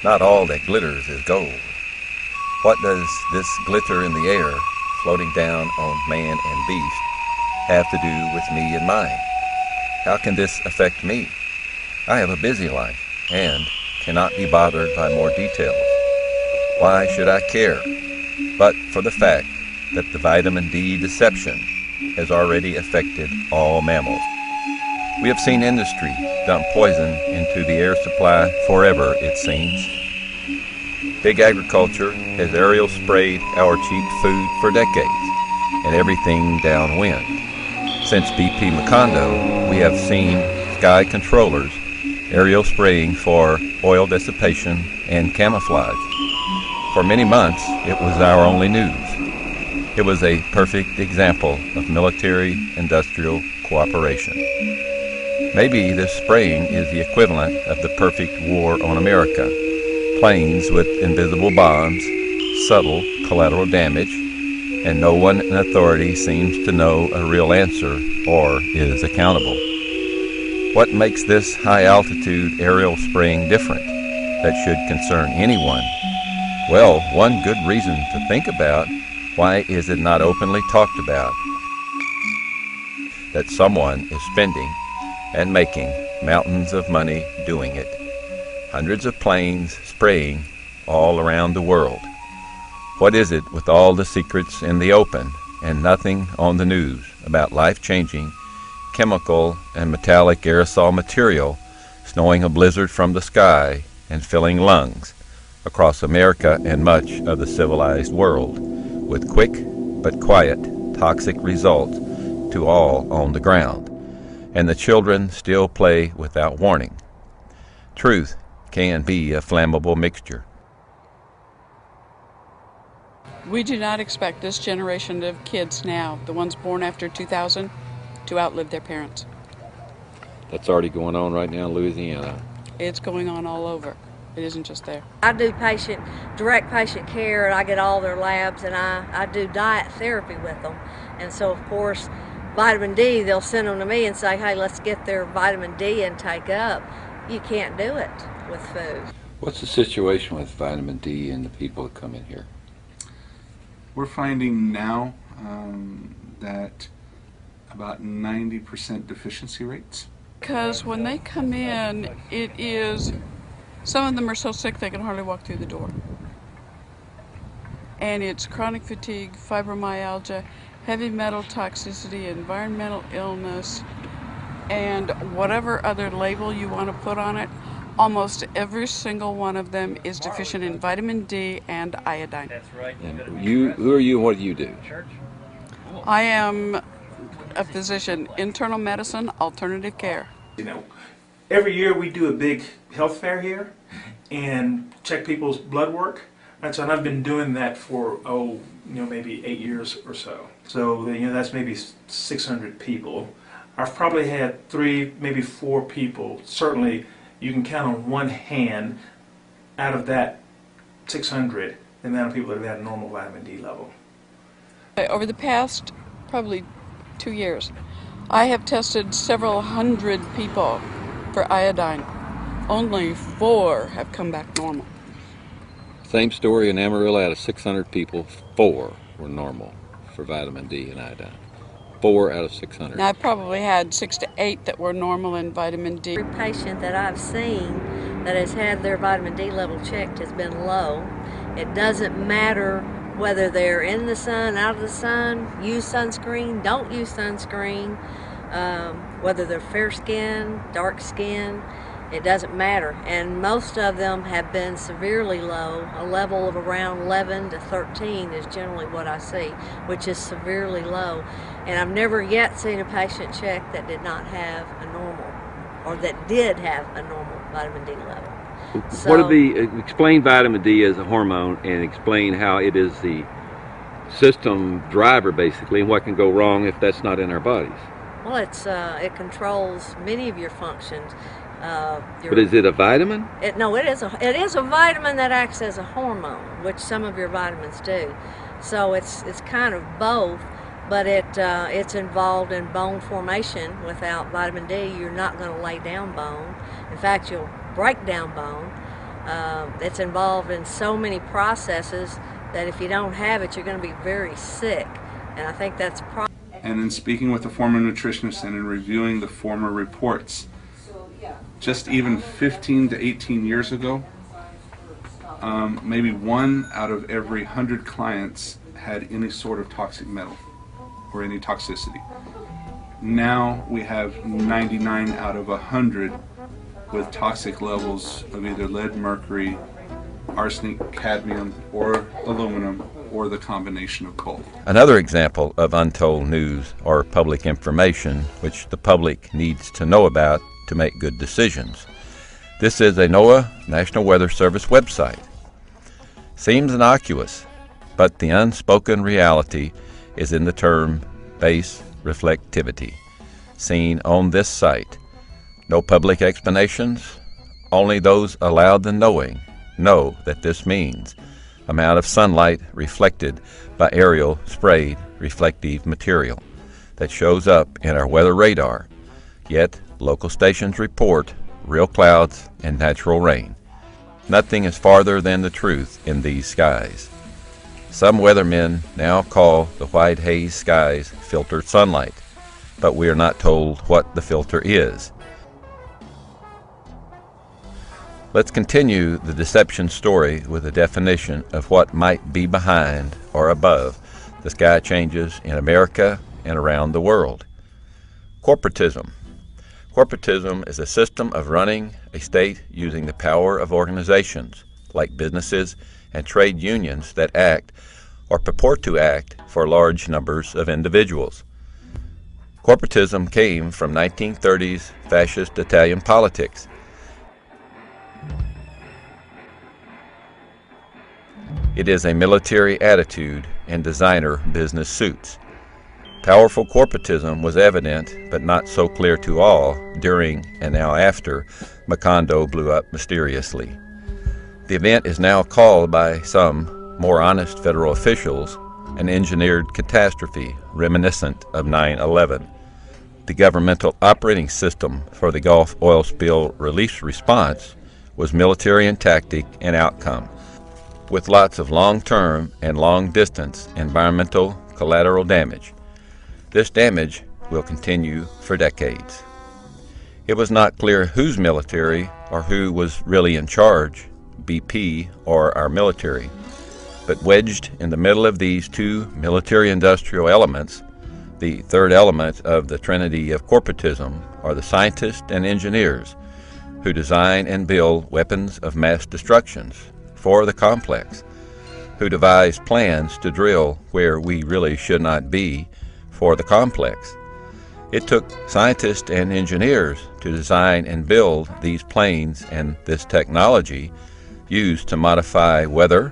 Not all that glitters is gold. What does this glitter in the air, floating down on man and beast, have to do with me and mine? How can this affect me? I have a busy life and cannot be bothered by more details. Why should I care? But for the fact that the vitamin D deception has already affected all mammals. We have seen industry dump poison into the air supply forever, it seems. Big agriculture has aerial sprayed our cheap food for decades and everything downwind. Since BP Macondo, we have seen sky controllers aerial spraying for oil dissipation and camouflage. For many months, it was our only news. It was a perfect example of military-industrial cooperation. Maybe this spraying is the equivalent of the perfect war on America. Planes with invisible bombs, subtle collateral damage, and no one in authority seems to know a real answer or is accountable. What makes this high-altitude aerial spraying different that should concern anyone? Well, one good reason to think about: why is it not openly talked about that someone is spending and making mountains of money doing it? Hundreds of planes spraying all around the world. What is it with all the secrets in the open and nothing on the news about life-changing chemical and metallic aerosol material snowing a blizzard from the sky and filling lungs across America and much of the civilized world, with quick but quiet toxic results to all on the ground, and the children still play without warning? Truth can be a flammable mixture. We do not expect this generation of kids now, the ones born after 2000, to outlive their parents. That's already going on right now in Louisiana. It's going on all over. It isn't just there. I do direct patient care, and I get all their labs, and I do diet therapy with them. And so, of course, vitamin D, they'll send them to me and say, hey, let's get their vitamin D intake up. You can't do it with food. What's the situation with vitamin D and the people that come in here? We're finding now that about 90% deficiency rates. Because when they come in, some of them are so sick they can hardly walk through the door. And it's chronic fatigue, fibromyalgia, heavy metal toxicity, environmental illness, and whatever other label you want to put on it. Almost every single one of them is deficient in vitamin D and iodine. That's right. And who are you and what do you do? I am a physician, internal medicine, alternative care. You know, every year we do a big health fair here and check people's blood work. And so I've been doing that for, maybe 8 years or so. So, that's maybe 600 people. I've probably had 3, maybe 4 people, certainly you can count on one hand out of that 600 the amount of people that have had a normal vitamin D level. Over the past probably 2 years, I have tested several hundred people for iodine. Only 4 have come back normal. Same story in Amarillo. Out of 600 people, 4 were normal for vitamin D and iodine. 4 out of 600. Now, I probably had 6 to 8 that were normal in vitamin D. Every patient that I've seen that has had their vitamin D level checked has been low. It doesn't matter whether they're in the sun, out of the sun, use sunscreen, don't use sunscreen, whether they're fair skin, dark skin, it doesn't matter. And most of them have been severely low. A level of around 11 to 13 is generally what I see, which is severely low. And I've never yet seen a patient check that did not have a normal, or that did have a normal vitamin D level. So, explain vitamin D as a hormone and explain how it is the system driver basically, and what can go wrong if that's not in our bodies. Well, it controls many of your functions. But is it a vitamin? No, it is a vitamin that acts as a hormone, which some of your vitamins do. So it's kind of both, but it's involved in bone formation. Without vitamin D, you're not going to lay down bone. In fact, you'll break down bone. It's involved in so many processes that if you don't have it, you're going to be very sick. And I think that's And in speaking with the former nutritionist and in reviewing the former reports, just even 15 to 18 years ago, maybe 1 out of every 100 clients had any sort of toxic metal or any toxicity. Now we have 99 out of 100 with toxic levels of either lead, mercury, arsenic, cadmium, or aluminum, or the combination of both. Another example of untold news or public information which the public needs to know about to make good decisions. This is a NOAA National Weather Service website. Seems innocuous, but the unspoken reality is in the term base reflectivity, seen on this site. No public explanations, only those allowed the knowing know that this means amount of sunlight reflected by aerial sprayed reflective material that shows up in our weather radar, yet local stations report real clouds and natural rain. Nothing is farther than the truth in these skies. Some weathermen now call the white haze skies filtered sunlight, but we are not told what the filter is. Let's continue the deception story with a definition of what might be behind or above the sky changes in America and around the world. Corporatism. Corporatism is a system of running a state using the power of organizations like businesses and trade unions that act or purport to act for large numbers of individuals. Corporatism came from 1930s fascist Italian politics. It is a military attitude and designer business suits. Powerful corporatism was evident, but not so clear to all, during and now after Macondo blew up mysteriously. The event is now called by some more honest federal officials an engineered catastrophe reminiscent of 9/11. The governmental operating system for the Gulf oil spill relief response was military in tactic and outcome, with lots of long-term and long-distance environmental collateral damage. This damage will continue for decades. It was not clear whose military or who was really in charge, BP or our military, but wedged in the middle of these two military-industrial elements, the third element of the trinity of corporatism are the scientists and engineers who design and build weapons of mass destruction for the complex, who devise plans to drill where we really should not be for the complex. It took scientists and engineers to design and build these planes and this technology used to modify weather,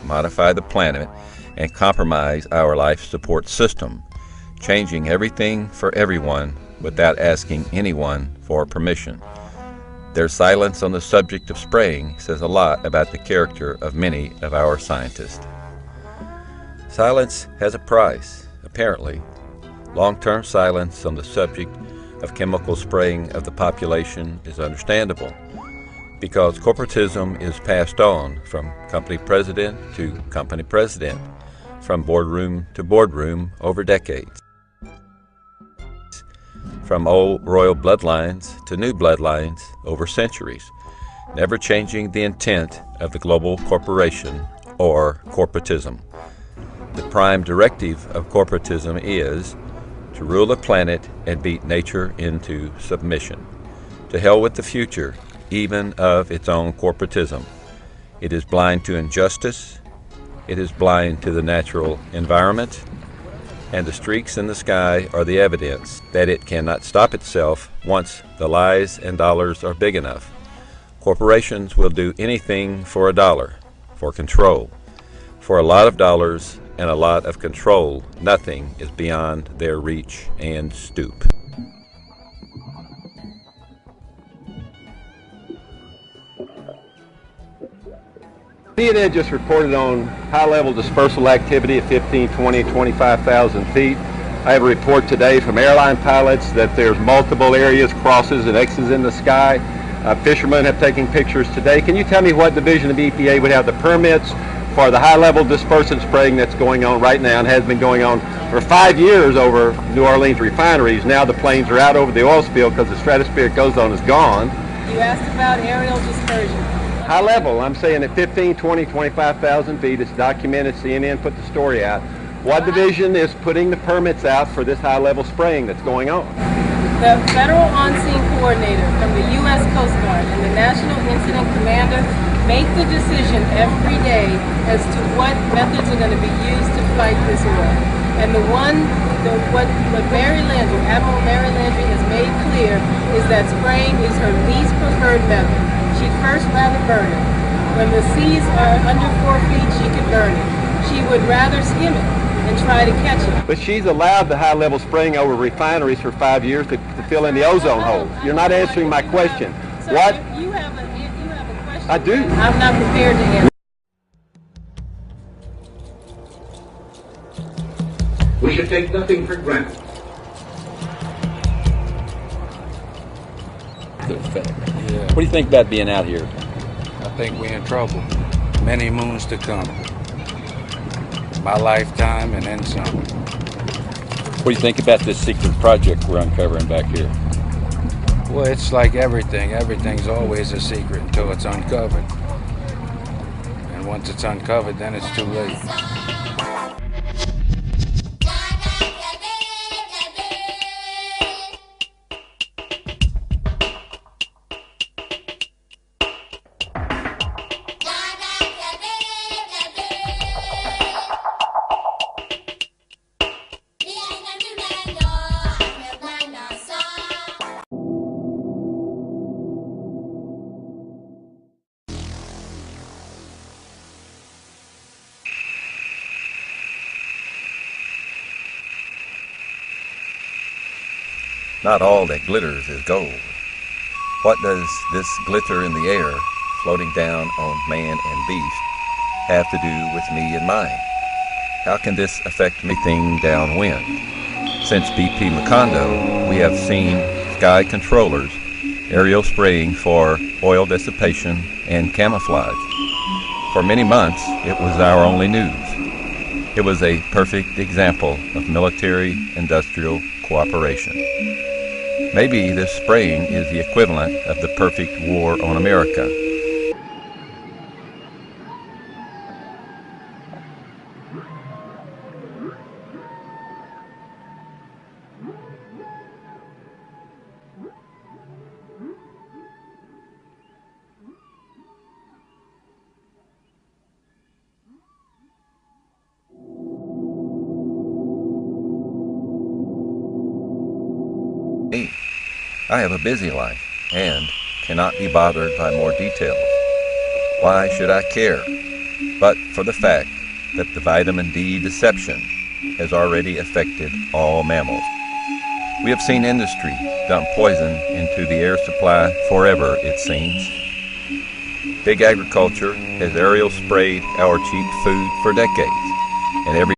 modify the planet, and compromise our life support system, changing everything for everyone without asking anyone for permission. Their silence on the subject of spraying says a lot about the character of many of our scientists. Silence has a price, apparently. Long-term silence on the subject of chemical spraying of the population is understandable, because corporatism is passed on from company president to company president, from boardroom to boardroom over decades, from old royal bloodlines to new bloodlines over centuries, never changing the intent of the global corporation or corporatism. The prime directive of corporatism is to rule the planet and beat nature into submission. To hell with the future, even of its own corporatism. It is blind to injustice, it is blind to the natural environment, and the streaks in the sky are the evidence that it cannot stop itself once the lies and dollars are big enough. Corporations will do anything for a dollar, for control. For a lot of dollars and a lot of control, nothing is beyond their reach and stoop. CNN just reported on high-level dispersal activity at 15, 20, 25,000 feet. I have a report today from airline pilots that there's multiple areas, crosses, and X's in the sky. Fishermen have taken pictures today. Can you tell me what division of EPA would have the permits for the high-level dispersant spraying that's going on right now and has been going on for 5 years over New Orleans refineries? Now the planes are out over the oil spill because the stratospheric ozone is gone. You asked about aerial dispersion. High level, I'm saying at 15, 20, 25,000 feet. It's documented. CNN put the story out. What division is putting the permits out for this high-level spraying that's going on? The Federal On-Scene Coordinator from the U.S. Coast Guard and the National Incident Commander make the decision every day as to what methods are going to be used to fight this oil. And what Mary Landry, Admiral Mary Landry has made clear is that spraying is her least preferred method. She'd first rather burn it. When the seas are under 4 feet, she could burn it. She would rather skim it and try to catch it. But she's allowed the high-level spraying over refineries for 5 years to fill in the ozone hole. You're not answering my question. So What? You have a question. I do. I'm not prepared to answer. We should take nothing for granted. Good effect. Yeah. What do you think about being out here? I think we're in trouble. Many moons to come. My lifetime and then some. What do you think about this secret project we're uncovering back here? Well, it's like everything. Everything's always a secret until it's uncovered. And once it's uncovered, then it's too late. Not all that glitters is gold. What does this glitter in the air floating down on man and beast have to do with me and mine? How can this affect anything downwind? Since BP Macondo, we have seen sky controllers aerial spraying for oil dissipation and camouflage. For many months, it was our only news. It was a perfect example of military-industrial cooperation. Maybe this spraying is the equivalent of the perfect war on America. I have a busy life and cannot be bothered by more details. Why should I care? But for the fact that the vitamin D deception has already affected all mammals. We have seen industry dump poison into the air supply forever, it seems. Big agriculture has aerial sprayed our cheap food for decades, and every